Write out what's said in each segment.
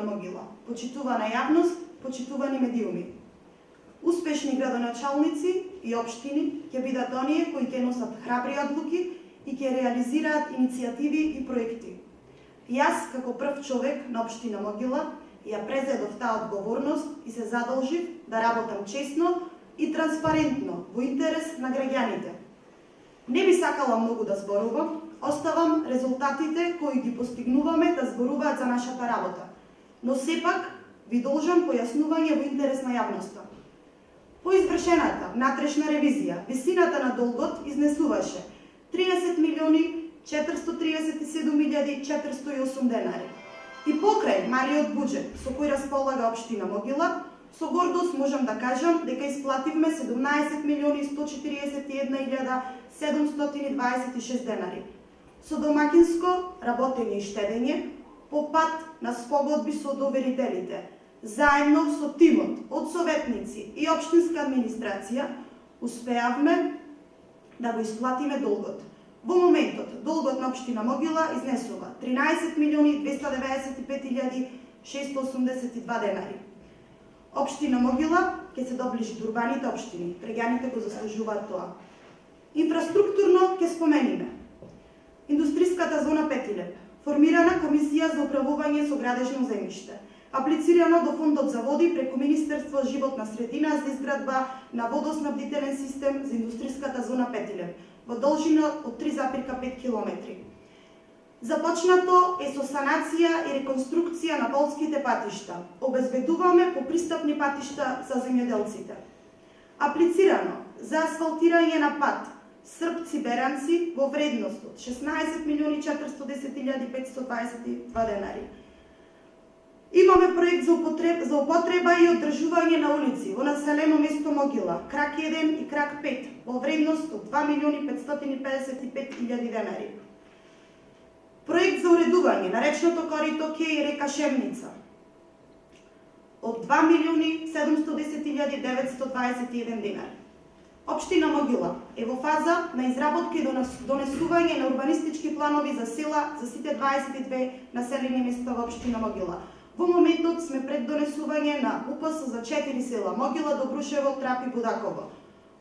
општина Могила. Почитувана јавност, почитувани медиуми. Успешни градоначалници и општини ќе бидат оние кои ќе носат храбри одлуки и ќе реализираат иницијативи и проекти. Јас, како прв човек на општина Могила, ја презедов таа одговорност и се задолжив да работам честно и транспарентно во интерес на граѓаните. Не би сакала многу да зборувам, оставам резултатите кои ги постигнуваме да зборуваат за нашата работа, но сепак ви должам појаснување во интерес на јавноста. По извршената внатрешна ревизија, висината на долгот изнесуваше 30.437.408 денари. И покрај малиот буџет со кој располага општина Могила, со гордост можам да кажам дека исплативме 17.141.726 денари. Со домакинско работење и штедење, по пат на спогодби со доверителите, заедно со тимот од советници и општинска администрација, успеавме да го исплатиме долгот. Во моментот, долгот на општина Могила изнесува 13.295.682 денари. Општина Могила ќе се доближи до урбаните општини. Граѓаните го заслужуваат тоа. Инфраструктурно ќе спомениме индустријската зона Петилеп, формирана комисија за управување со градежно земјиште, аплицирано до фондот за води преку Министерство за животна средина за изградба на водоснабдителен систем за индустријската зона Петилеп во должина од 3,5 км. Започнато е со санација и реконструкција на полските патишта. Обезбедуваме попристапни патишта за земјоделците. Аплицирано за асфалтирање на пат Српци-Беранци во вредност од 16.410.522 денари. Имаме проект за употреба и одржување на улици во населено место Могила, крак 1 и крак 5, во вредност од 2.555.000 денари. Проект за уредување на речното корито Кеј река Шемница од 2.710.921 денари. Општина Могила е во фаза на изработка и донесување на урбанистички планови за села за сите 22 населени места во општина Могила. Во моментот сме пред донесување на УПС за 4 села: Могила, Добрушево, Трап и Будаково.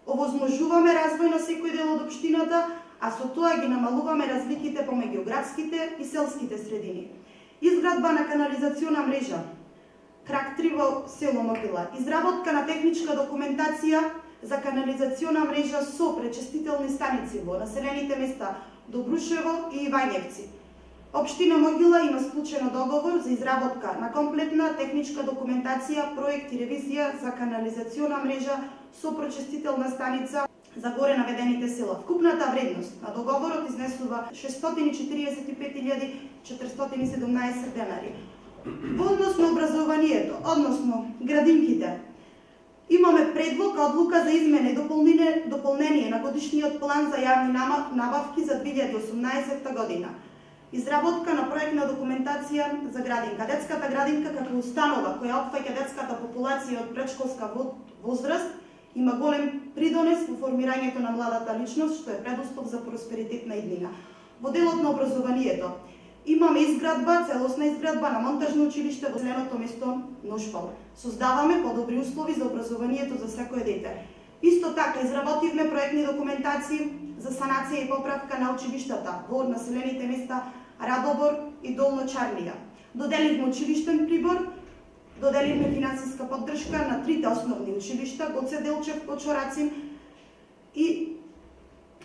Овозможуваме развој на секој дел од општината, а со тоа ги намалуваме разликите помеѓу градските и селските средини. Изградба на канализациона мрежа, крак 3 во село Могила, изработка на техничка документација за канализациона мрежа со пречистителни станици во населените места Добрушево и Ивањевци. Општина Могила има склучено договор за изработка на комплетна техничка документација, проект и ревизија за канализациона мрежа со пречистителна станица за горе наведените села. Вкупната вредност на договорот изнесува 645.417 денари. Во однос на образованието, односно градинките, имаме предлог одлука за измена и дополнение на годишниот план за јавни набавки за 2018 година. Изработка на проектна документација за градинка. Детската градинка како установа која опфаќа детската популација од претшколска возраст има голем придонес во формирањето на младата личност, што е предуслов за просперитет на иднина. Во делот на образованието имаме изградба, целосна изградба на монтажно училиште во населеното место Ношпал. Создаваме подобри услови за образованието за секое дете. Исто така изработивме проектни документации за санација и поправка на училиштата во населените места Радобор и Долно Чарлија. Доделивме училиштен прибор, доделивме финансиска поддршка на трите основни училишта Гоце Делчев, Кочорацин и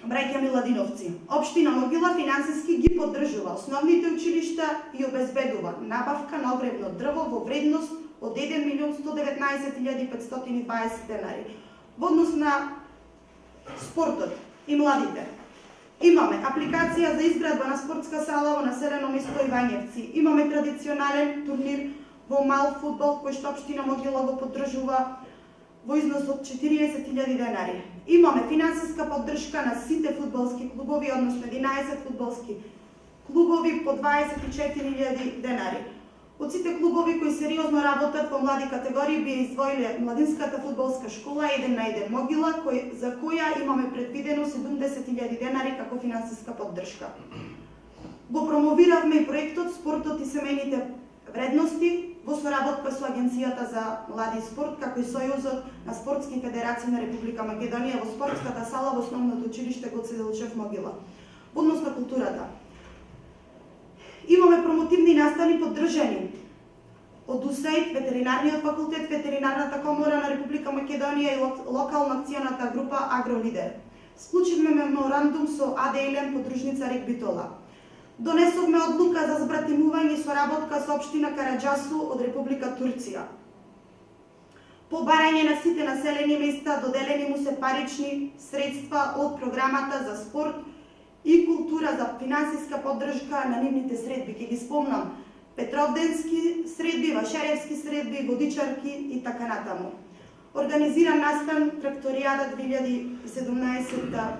Браќа Миладиновци. Општина Могила финансиски ги поддржува основните училишта и обезбедува набавка на огревно дрво во вредност од 1.119.520 денари. Во однос на спортот и младите, имаме апликација за изградба на спортска сала во населено место Ивањевци. Имаме традиционален турнир во мал фудбал кој што општина Могила го поддржува во износ од 40.000 денари. Имаме финансиска поддршка на сите фудбалски клубови, односно 11 фудбалски клубови по 24.000 денари. Од сите клубови кои сериозно работат во млади категории би издвоиле младинската фудбалска школа 1 на 1 Могила, за која имаме предвидено 70.000 денари како финансиска поддршка. Го промовиравме и проектот Спортот и семејните вредности во соработка со Агенцијата за млади и спорт, како и Сојузот на спортски федерации на Република Македонија во спортската сала во основното училиште Гоце Делчев Могила. Во однос на културата, имаме промотивни настани поддржани од УСАИД, Ветеринарниот факултет, Ветеринарната комора на Република Македонија и локална акционата група Агролидер. Склучивме меморандум со АДЛМ подружница Рек Битола. Донесовме одлука за збратимување и соработка со општина Караџасу од Република Турција. По барање на сите населени места доделени му се парични средства од програмата за спорт и култура за финансиска поддршка на нивните средби. Ќе ги спомнам: Петровденски средби, Вашаревски средби, водичарки и така натаму. Организиран настан Тракторијада 2017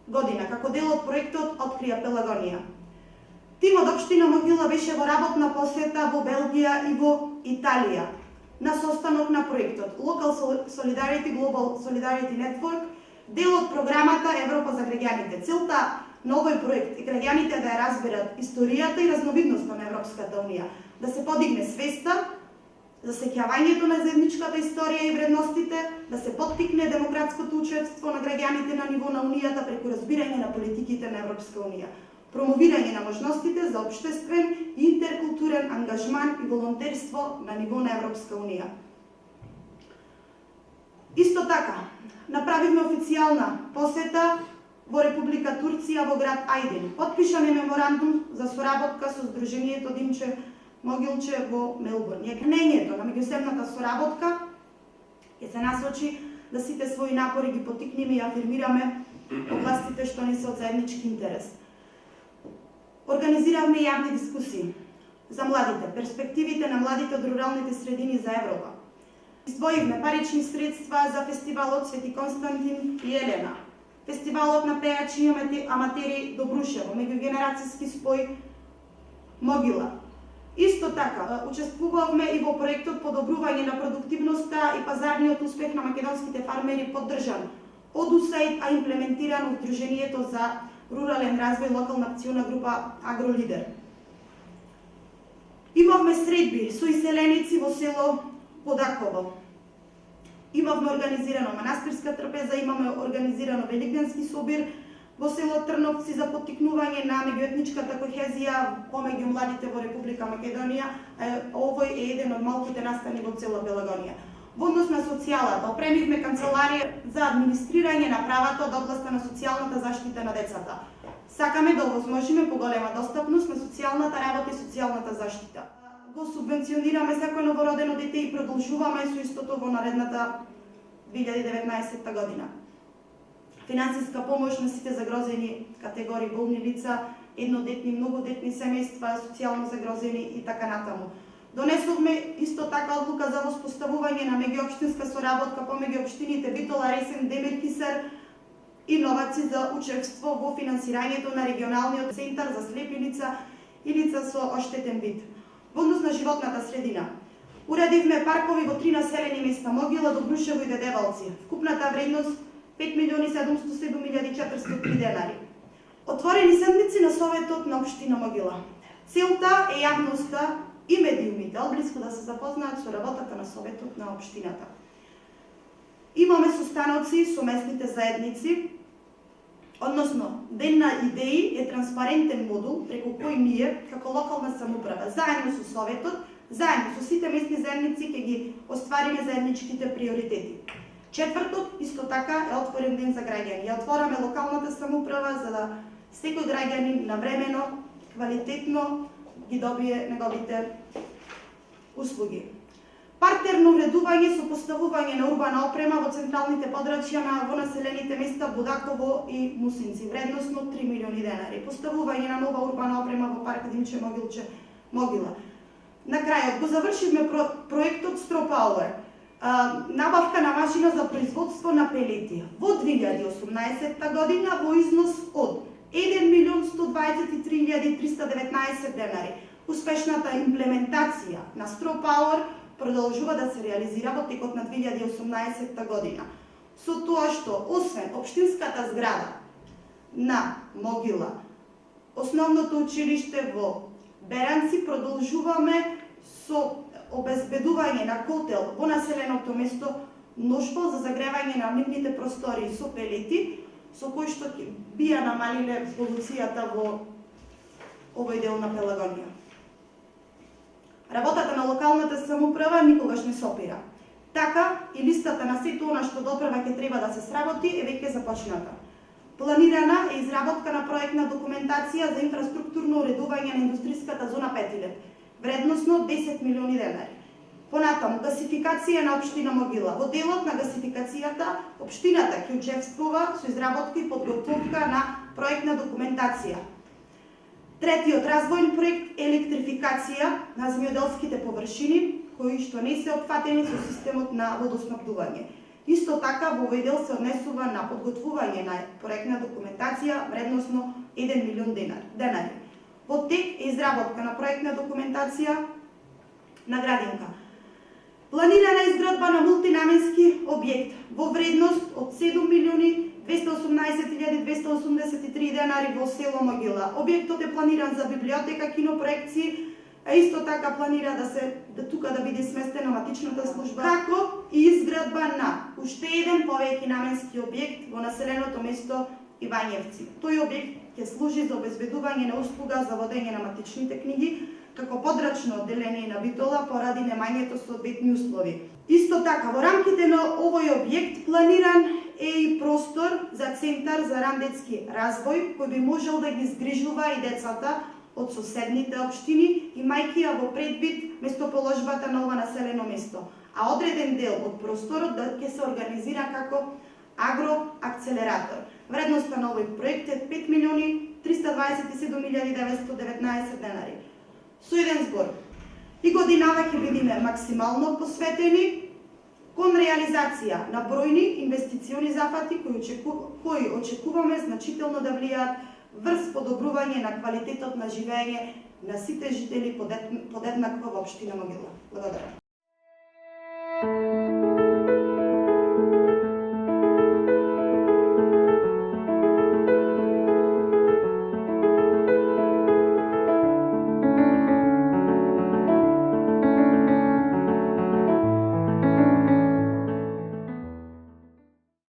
година, како дел од проектот Открија Пелагонија. Тим од општина Могила беше во работна посета во Белгија и во Италија на состанок на проектот Local Solidarity Global Solidarity Network, дел од програмата Европа за граѓаните. Целта на овој проект е граѓаните да ја разберат историјата и разновидноста на Европската унија, да се подигне свеста за сеќавањето на заедничката историја и вредностите, да се поттикне демократското учество на граѓаните на ниво на унијата преку разбирање на политиките на Европска унија, промовирање на можностите за општествен и интеркултурен ангажман и волонтерство на ниво на Европска унија. Исто така, направивме официјална посета во Република Турција во град Ајдин. Потпишан е меморандум за соработка со Сдруженијето Димче Могилче во Мелбурн. Јакнењето на меѓусебната соработка ќе се насочи да сите своји напори ги поттикнеме и афирмираме областите што не се од заеднички интерес. Организиравме јавни дискусии за младите, перспективите на младите од руралните средини за Европа. Издвоивме парични средства за фестивалот Свети Константин и Елена, фестивалот на пејачи и аматери Добрушево, меѓугенерацијски спој Могила. Исто така, учествувавме и во проектот Подобрување на продуктивноста и пазарниот успех на македонските фармери, поддржан од УСАИД, а имплементиран од Сдруженијето за рурален развој, локална акциона група Агролидер. Имавме средби со иселеници во село Подаково. Имавме организирано манастирска трпеза, имаме организирано великденски собир во село Трновци за поттикнување на меѓуетничката кохезија помеѓу младите во Република Македонија. Овој е еден од малките настани во цела Пелагонија. Во однос на социјалата, опремивме канцеларија за администрирање на правата од областа на социјалната заштита на децата. Сакаме да овозможиме поголема достапност на социјалната работа и социјалната заштита. Го субвенционираме секој новородено дете и продолжуваме со истото во наредната 2019 година. Финансиска помош на сите загрозени категории болни лица, еднодетни, многодетни семејства, социјално загрозени и така натаму. Донесовме исто така одлука за воспоставување на меѓуопштинска соработка помеѓу општините Битола, Ресен, Демир, Кисар и Новаци за учество во финансирањето на регионалниот центар за слепи лица и лица со оштетен вид. Во однос на животната средина, уредивме паркови во 3 населени места: Могила, Добрушево и Дедевалци. Вкупната вредност 5.707.403 денари. Отворени седмици на Советот на општина Могила. Целта е јавноста и медиумите одблиску да се запознаат со работата на Советот на општината. Имаме состаноци со местните заедници, односно Ден на идеи е транспарентен модул преку кој ние, како локална самоуправа, заедно со Советот, заедно со сите местни заедници ќе ги оствариме заедничките приоритети. Четвртот, исто така, е отворен ден за граѓани. Ја отвораме локалната самоуправа за да секој граѓанин навремено, квалитетно ги добие неговите услуги. Партерно уредување со поставување на урбана опрема во централните подрачја во населените места Будаково и Мусинци, вредносно 3 милиони денари. Поставување на нова урбана опрема во парк Димче Могилче Могила. На крајот го завршивме проектот Straw Power, набавка на машина за производство на пелети во 2018 година во износ од 1.123.319 денари. Успешната имплементација на Straw Power продолжува да се реализира во текот на 2018 година. Со тоа што, освен општинската зграда на Могила, основното училиште во Беранци, продолжуваме со обезбедување на котел во населеното место Ношпол за загревање на нивните простори со пелети, со кои што бија намалиле полуцијата во овој дел на Пелагонија. Работата на локалната самоуправа никогаш не сопира. Така и листата на сето она што допрева ќе треба да се сработи е веќе започната. Планирана е изработка на проектна документација за инфраструктурно уредување на индустриската зона Петилев, вредносно 10 милиони денари. Понатаму, гасификација на општина Могила. Во делот на гасификацијата, општината ќе учествува со изработка и подготовка на проектна документација. Третиот развојен проект е електрификација на земјоделските површини, кои што не се опфатени со системот на водоснабдување. Исто така, во овој дел се однесува на подготвување на проектна документација вредносно 1 милион денари. Во тек е изработка на проектна документација на градинка. Планирана изградба на мултинаменски објект во вредност од 7 милиони 218.283 денари во село Могила. Објектот е планиран за библиотека, кинопроекции, а исто така планира да тука да биде сместена матичната служба, како и изградба на уште еден повеќе наменски објект во населеното место Ивањевци. Тој објект ќе служи за обезбедување на услуга за водење на матичните книги, како подрачно одделение на Битола поради немањето соодветни услови. Исто така, во рамките на овој објект планиран е и простор за центар за рандетски развој, кој би можел да ги згрижува и децата од соседните општини, имајќи ја во предвид местоположбата на ова населено место, а одреден дел од просторот ќе се организира како агроакцелератор. Вредноста на овој проект е 5 милиони 327.919 денари. Со еден збор, и годинава ќе бидеме максимално посветени кон реализација на бројни инвестициони зафати кои очекуваме значително да влијаат врз подобрување на квалитетот на живење на сите жители подеднакво во општина Могила. Благодарам.